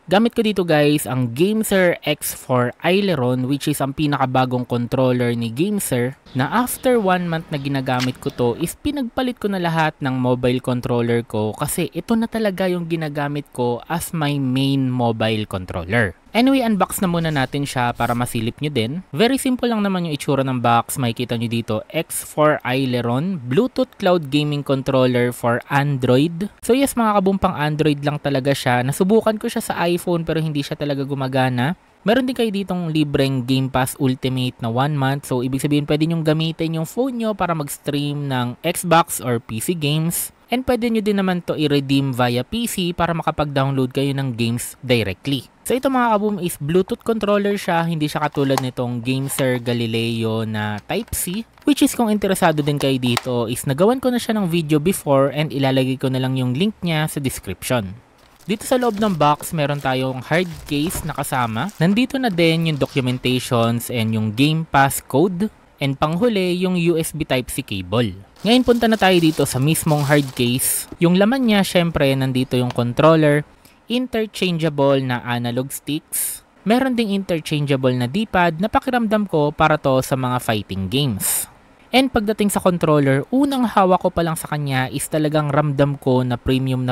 Gamit ko dito guys ang Gameser X4 Aileron, which is ang pinakabagong controller ni Gameser, na after 1 month na ginagamit ko to is pinagpalit ko na lahat ng mobile controller ko kasi ito na talaga yung ginagamit ko as my main mobile controller. Anyway, unbox na muna natin siya para masilip nyo din. Very simple lang naman yung itsura ng box. Makikita nyo dito, X4 Aileron, Bluetooth Cloud Gaming Controller for Android. So yes, mga kabumpang Android lang talaga siya. Nasubukan ko siya sa iPhone pero hindi siya talaga gumagana. Meron din kayo ditong libreng Game Pass Ultimate na 1 month. So ibig sabihin pwede nyong gamitin yung phone nyo para mag-stream ng Xbox or PC games. And pwede nyo din naman to i-redeem via PC para makapag-download kayo ng games directly. So ito mga kaboom is Bluetooth controller siya, hindi siya katulad nitong Gameser Galileo na Type-C. Which is kung interesado din kayo dito is nagawan ko na siya ng video before and ilalagay ko na lang yung link niya sa description. Dito sa loob ng box, meron tayong hard case na kasama. Nandito na din yung documentations and yung Game Pass code. And panghuli, yung USB Type-C cable. Ngayon punta na tayo dito sa mismong hard case. Yung laman niya, syempre, nandito yung controller, interchangeable na analog sticks. Meron ding interchangeable na D-pad na pakiramdam ko para to sa mga fighting games. And pagdating sa controller, unang hawak ko pa lang sa kanya is talagang ramdam ko na premium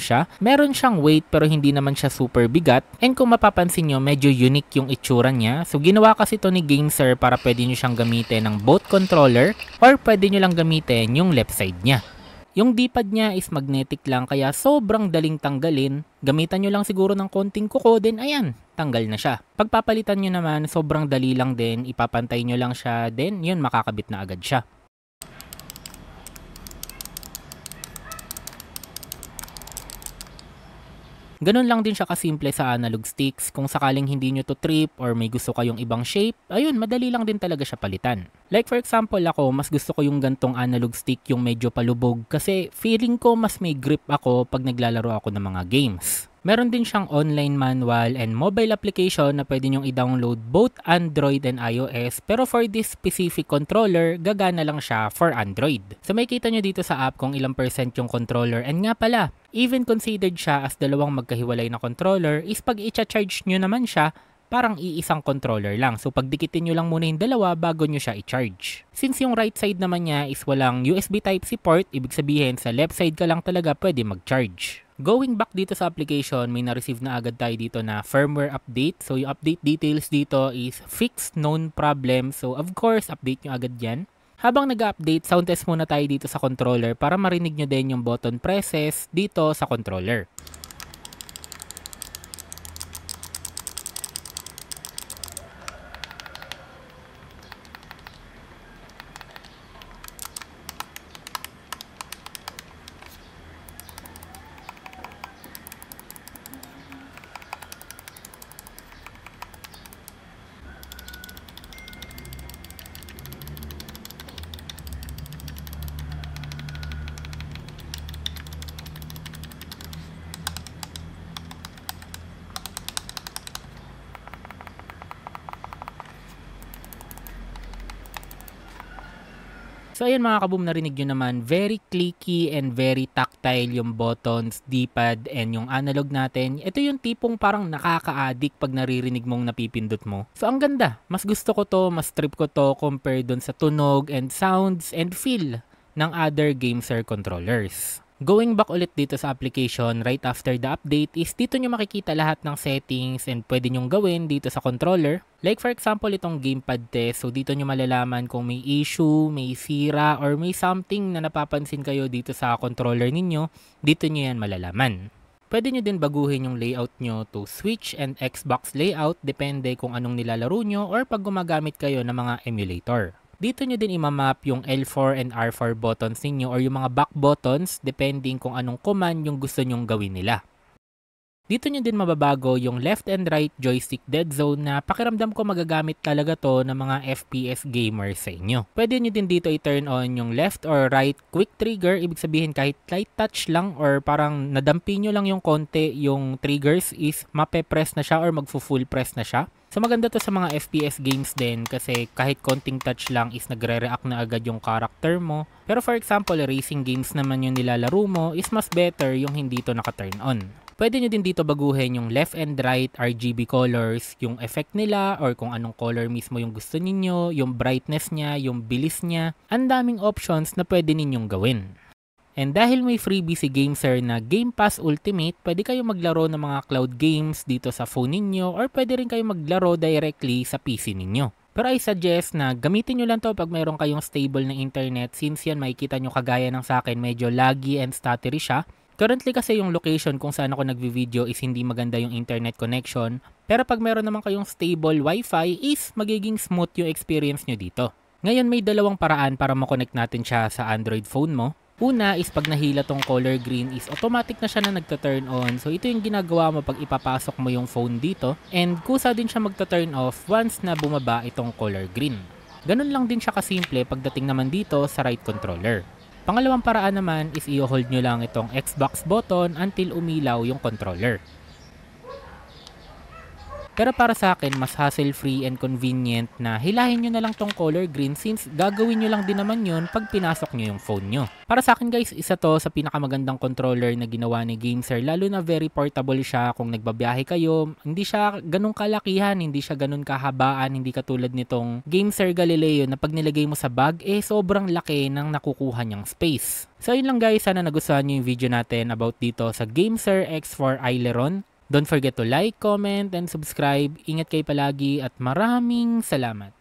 siya. Meron siyang weight pero hindi naman siya super bigat. And kung mapapansin nyo, medyo unique yung itsura niya. So ginawa kasi to ni Gameser para pwede nyo siyang gamitin ng both controller or pwede nyo lang gamitin yung left side niya. Yung D-pad niya is magnetic lang kaya sobrang daling tanggalin. Gamitan nyo lang siguro ng konting kuko din, ayan, tanggal na siya. Pagpapalitan nyo naman, sobrang dali lang din, ipapantay nyo lang siya, then yun, makakabit na agad siya. Ganun lang din siya kasimple sa analog sticks. Kung sakaling hindi nyo to trip or may gusto kayong ibang shape, ayun, madali lang din talaga siya palitan. Like for example ako, mas gusto ko yung gantong analog stick yung medyo palubog kasi feeling ko mas may grip ako pag naglalaro ako ng mga games. Meron din siyang online manual and mobile application na pwede nyong i-download both Android and iOS, pero for this specific controller, gagana lang siya for Android. So makikita nyo dito sa app kung ilang percent yung controller, and nga pala, even considered siya as dalawang magkahiwalay na controller is pag i-charge nyo naman siya, parang iisang controller lang. So pagdikitin nyo lang muna yung dalawa bago nyo siya i-charge. Since yung right side naman niya is walang USB Type-C port, ibig sabihin sa left side ka lang talaga pwede mag-charge. Going back dito sa application, may na-receive na agad tayo dito na firmware update. So yung update details dito is fixed known problem. So of course, update nyo agad yan. Habang nag-update, sound test muna tayo dito sa controller para marinig nyo din yung button presses dito sa controller. So ayun mga kaboom, narinig nyo naman, very clicky and very tactile yung buttons, D-pad, and yung analog natin. Ito yung tipong parang nakaka-addict pag naririnig mong napipindot mo. So ang ganda, mas gusto ko to, mas trip ko to compare dun sa tunog and sounds and feel ng other Gameser controllers. Going back ulit dito sa application right after the update is dito nyo makikita lahat ng settings and pwede nyong gawin dito sa controller. Like for example itong gamepad test, so dito nyo malalaman kung may issue, may sira, or may something na napapansin kayo dito sa controller ninyo, dito nyo yan malalaman. Pwede nyo din baguhin yung layout nyo to Switch and Xbox layout depende kung anong nilalaro nyo or pag gumagamit kayo ng mga emulator. Dito nyo din imamap yung L4 and R4 buttons ninyo or yung mga back buttons depending kung anong command yung gusto nyong gawin nila. Dito nyo din mababago yung left and right joystick dead zone na pakiramdam ko magagamit talaga to ng mga FPS gamers sa inyo. Pwede nyo din dito i-turn on yung left or right quick trigger, ibig sabihin kahit light touch lang or parang nadampi nyo lang yung konti yung triggers is mape-press na siya or magfu-full press na siya. So maganda to sa mga FPS games din kasi kahit konting touch lang is nagre-react na agad yung character mo. Pero for example, racing games naman yung nilalaro mo is mas better yung hindi to naka-turn on. Pwede nyo din dito baguhin yung left and right RGB colors, yung effect nila or kung anong color mismo yung gusto ninyo, yung brightness niya, yung bilis niya. Ang daming options na pwede ninyong gawin. And dahil may freebie si GameSir na Game Pass Ultimate, pwede kayo maglaro ng mga cloud games dito sa phone ninyo or pwede rin kayo maglaro directly sa PC ninyo. Pero I suggest na gamitin nyo lang to pag mayroon kayong stable na internet since yan makikita nyo kagaya ng sa akin medyo laggy and stuttery siya. Currently kasi yung location kung saan ako nagvi-video is hindi maganda yung internet connection. Pero pag meron naman kayong stable wifi is magiging smooth yung experience nyo dito. Ngayon may dalawang paraan para makonect natin siya sa Android phone mo. Una is pag nahila tong color green is automatic na siya na nagta-turn on. So ito yung ginagawa mo pag ipapasok mo yung phone dito. And kusa din siya magta-turn off once na bumaba itong color green. Ganun lang din siya kasimple pagdating naman dito sa right controller. Pangalawang paraan naman is i-hold nyo lang itong Xbox button until umilaw yung controller. Pero para sa akin, mas hassle-free and convenient na hilahin nyo na lang tong color green since gagawin nyo lang din naman yun pag pinasok nyo yung phone nyo. Para sa akin guys, isa to sa pinakamagandang controller na ginawa ni GameSir, lalo na very portable siya kung nagbabiyahe kayo. Hindi siya ganun kalakihan, hindi siya ganun kahabaan, hindi katulad nitong GameSir Galileo na pag nilagay mo sa bag, sobrang laki ng nakukuha niyang space. So yun lang guys, sana nagustuhan nyo yung video natin about dito sa GameSir X4 Aileron. Don't forget to like, comment, and subscribe. Ingat kayo palagi at maraming salamat.